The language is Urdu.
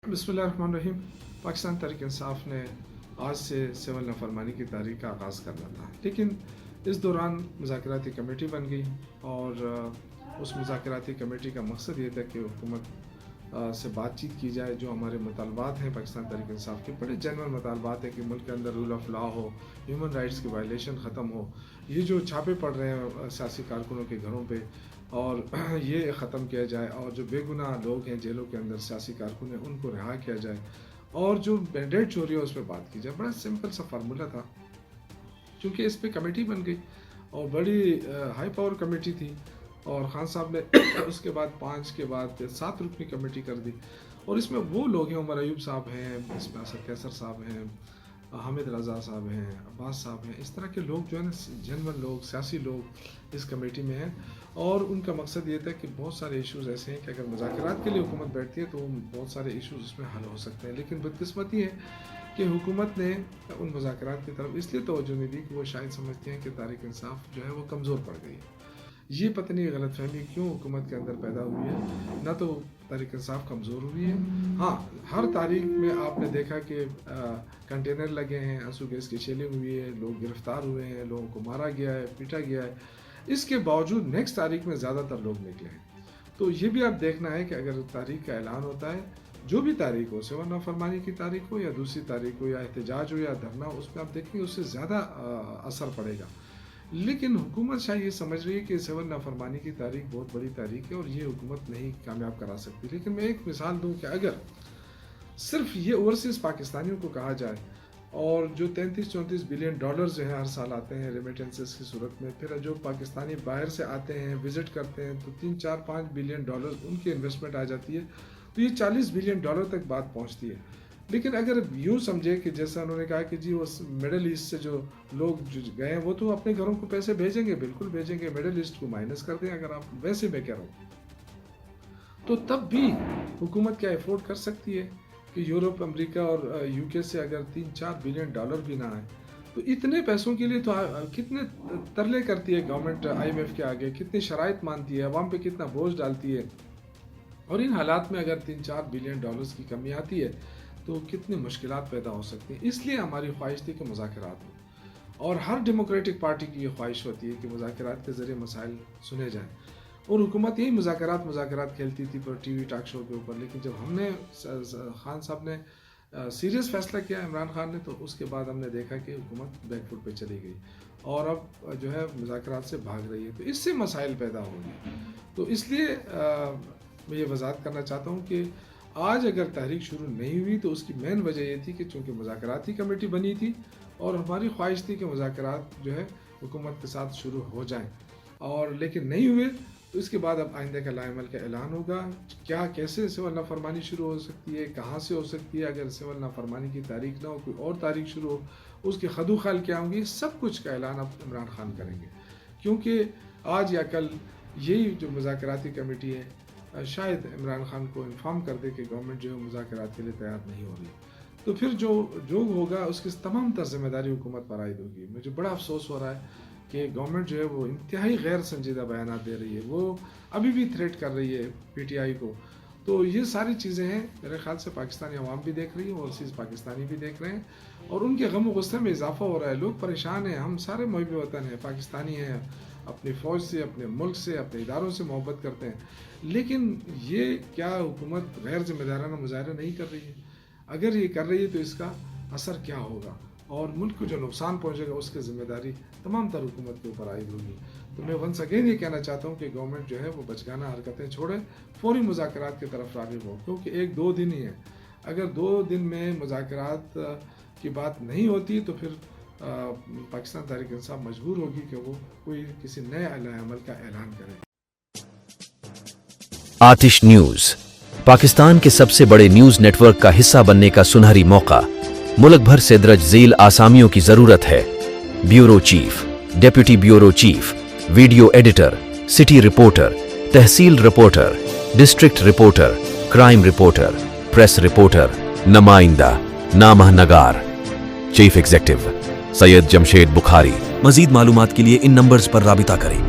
بسم اللہ الرحمن الرحیم۔ پاکستان تحریک انصاف نے آج سے سول نافرمانی کی تاریخ کا آغاز کرنا تھا، لیکن اس دوران مذاکراتی کمیٹی بن گئی اور اس مذاکراتی کمیٹی کا مقصد یہ تھا کہ حکومت سے بات چیت کی جائے۔ جو ہمارے مطالبات ہیں پاکستان تحریک انصاف کے بڑے جنرل مطالبات ہیں کہ ملک کے اندر رول آف لا ہو، ہیومن رائٹس کی وائلیشن ختم ہو، یہ جو چھاپے پڑ رہے ہیں سیاسی کارکنوں کے گھروں پہ اور یہ ختم کیا جائے، اور جو بے گناہ لوگ ہیں جیلوں کے اندر سیاسی کارکن ہیں ان کو رہا کیا جائے، اور جو مینڈیٹ چوری ہے اس پہ بات کی جائے۔ بڑا سمپل سا فارمولہ تھا، چونکہ اس پہ کمیٹی بن گئی اور بڑی ہائی پاور کمیٹی تھی، اور خان صاحب نے اس کے بعد 5 کے بعد 7 رکنی کمیٹی کر دی، اور اس میں وہ لوگ ہیں، عمر ایوب صاحب ہیں، اس میں اسد کیسر صاحب ہیں، حامد رضا صاحب ہیں، عباس صاحب ہیں، اس طرح کے لوگ جو ہے نا جنرل لوگ، سیاسی لوگ اس کمیٹی میں ہیں، اور ان کا مقصد یہ تھا کہ بہت سارے ایشوز ایسے ہیں کہ اگر مذاکرات کے لیے حکومت بیٹھتی ہے تو بہت سارے ایشوز اس میں حل ہو سکتے ہیں، لیکن بدقسمتی ہے کہ حکومت نے ان مذاکرات کی طرف اس لیے توجہ نہیں دی کہ وہ شاید سمجھتے ہیں کہ تحریک انصاف جو ہے وہ کمزور پڑ گئی ہے۔ یہ پتہ نہیں غلط فہمی کیوں حکومت کے اندر پیدا ہوئی ہے، نہ تو تحریک انصاف کمزور ہوئی ہے۔ ہاں، ہر تاریخ میں آپ نے دیکھا کہ کنٹینر لگے ہیں، آنسو گیس کی شیلنگ ہوئی ہے، لوگ گرفتار ہوئے ہیں، لوگوں کو مارا گیا ہے، پیٹا گیا ہے، اس کے باوجود نیکسٹ تاریخ میں زیادہ تر لوگ نکلے ہیں۔ تو یہ بھی آپ دیکھنا ہے کہ اگر تاریخ کا اعلان ہوتا ہے، جو بھی تاریخ ہو، سول نافرمانی کی تاریخ ہو یا دوسری تاریخ ہو یا احتجاج ہو یا دھرنا ہو، اس میں آپ دیکھیں گے اس سے زیادہ اثر پڑے گا، لیکن حکومت شاید یہ سمجھ رہی ہے کہ سول نافرمانی کی تاریخ بہت بڑی تاریخ ہے اور یہ حکومت نہیں کامیاب کرا سکتی۔ لیکن میں ایک مثال دوں کہ اگر صرف یہ اوورسیز پاکستانیوں کو کہا جائے، اور جو 33-34 بلین ڈالر جو ہیں ہر سال آتے ہیں ریمیٹنسز کی صورت میں، پھر جو پاکستانی باہر سے آتے ہیں وزٹ کرتے ہیں تو 3-4-5 بلین ڈالر ان کی انویسٹمنٹ آ جاتی ہے، تو یہ 40 بلین ڈالر تک بات پہنچتی ہے۔ لیکن اگر یوں سمجھے کہ جیسا انہوں نے کہا کہ جی وہ مڈل ایسٹ سے جو لوگ گئے ہیں وہ تو اپنے گھروں کو پیسے بھیجیں گے، بالکل بھیجیں گے، مڈل ایسٹ کو مائنس کر دیں اگر آپ ویسے میں کہہ رہا ہوں، تو تب بھی حکومت کیا افورڈ کر سکتی ہے کہ یورپ، امریکہ اور یو کے سے اگر 3-4 بلین ڈالر بھی نہ آئے تو اتنے پیسوں کے لیے تو کتنے ترلے کرتی ہے گورنمنٹ IMF کے آگے، کتنی شرائط مانتی ہے، عوام پہ کتنا بوجھ ڈالتی ہے، اور ان حالات میں اگر 3-4 بلین ڈالرز کی کمی آتی ہے تو کتنی مشکلات پیدا ہو سکتی ہیں۔ اس لیے ہماری خواہش تھی کہ مذاکرات ہوں، اور ہر ڈیموکریٹک پارٹی کی یہ خواہش ہوتی ہے کہ مذاکرات کے ذریعے مسائل سنے جائیں، اور حکومت یہی مذاکرات کھیلتی تھی پر ٹی وی ٹاک شو کے اوپر۔ لیکن جب ہم نے خان صاحب نے سیریس فیصلہ کیا، عمران خان نے، تو اس کے بعد ہم نے دیکھا کہ حکومت بیک فٹ پہ چلی گئی اور اب جو ہے مذاکرات سے بھاگ رہی ہے، تو اس سے مسائل پیدا ہو گئے۔ تو اس لیے میں یہ وضاحت کرنا چاہتا ہوں کہ آج اگر تحریک شروع نہیں ہوئی تو اس کی مین وجہ یہ تھی کہ چونکہ مذاکراتی کمیٹی بنی تھی اور ہماری خواہش تھی کہ مذاکرات جو ہے حکومت کے ساتھ شروع ہو جائیں، اور لیکن نہیں ہوئے، تو اس کے بعد اب آئندہ کا لائحہ عمل کا اعلان ہوگا، کیا کیسے سول نافرمانی شروع ہو سکتی ہے، کہاں سے ہو سکتی ہے، اگر سول نافرمانی کی تاریخ نہ ہو کوئی اور تاریخ شروع ہو، اس کے خد و خال کیا ہوں گی، سب کچھ کا اعلان اب عمران خان کریں گے، کیونکہ آج یا کل یہی جو مذاکراتی کمیٹی ہے شاید عمران خان کو انفارم کر دے کہ گورنمنٹ جو ہے مذاکرات کے لیے تیار نہیں ہو رہی، تو پھر جو ہوگا اس کی تمام تر ذمہ داری حکومت پر عائد ہوگی۔ مجھے بڑا افسوس ہو رہا ہے کہ گورنمنٹ جو ہے وہ انتہائی غیر سنجیدہ بیانات دے رہی ہے، وہ ابھی بھی تھریٹ کر رہی ہے PTI کو، تو یہ ساری چیزیں ہیں میرے خیال سے پاکستانی عوام بھی دیکھ رہی ہے، اوورسیز پاکستانی بھی دیکھ رہے ہیں، اور ان کے غم و غصے میں اضافہ ہو رہا ہے، لوگ پریشان ہیں، ہم سارے محب وطن ہیں، پاکستانی ہیں، اپنی فوج سے، اپنے ملک سے، اپنے اداروں سے محبت کرتے ہیں، لیکن یہ کیا حکومت غیر ذمہ دارانہ مظاہرہ نہیں کر رہی ہے؟ اگر یہ کر رہی ہے تو اس کا اثر کیا ہوگا، اور ملک کو جو نقصان پہنچے گا اس کی ذمہ داری تمام تر حکومت کے اوپر عائد ہوگی۔ تو میں ونس اگین یہ کہنا چاہتا ہوں کہ گورنمنٹ جو ہے وہ بچگانہ حرکتیں چھوڑے، فوری مذاکرات کی طرف راغب ہو، کیونکہ 1-2 دن ہی ہے، اگر 2 دن میں مذاکرات کی بات نہیں ہوتی تو پھر پاکستان تحریک انصاف مجبور ہوگی کہ وہ کوئی کسی نئے لائحہ عمل کا اعلان کرے۔ آتش نیوز پاکستان کے سب سے بڑے نیوز نیٹ ورک کا حصہ بننے کا سنہری موقع، ملک بھر سے درج ذیل آسامیوں کی ضرورت ہے: bureau chief, deputy bureau chief, video editor, city reporter, تحصیل reporter, district reporter, crime reporter, press reporter, نمائندہ، نامہ نگار۔ Chief executive Syed Jamshed Bukhari. مزید معلومات کے لیے ان نمبرز پر رابطہ کریں۔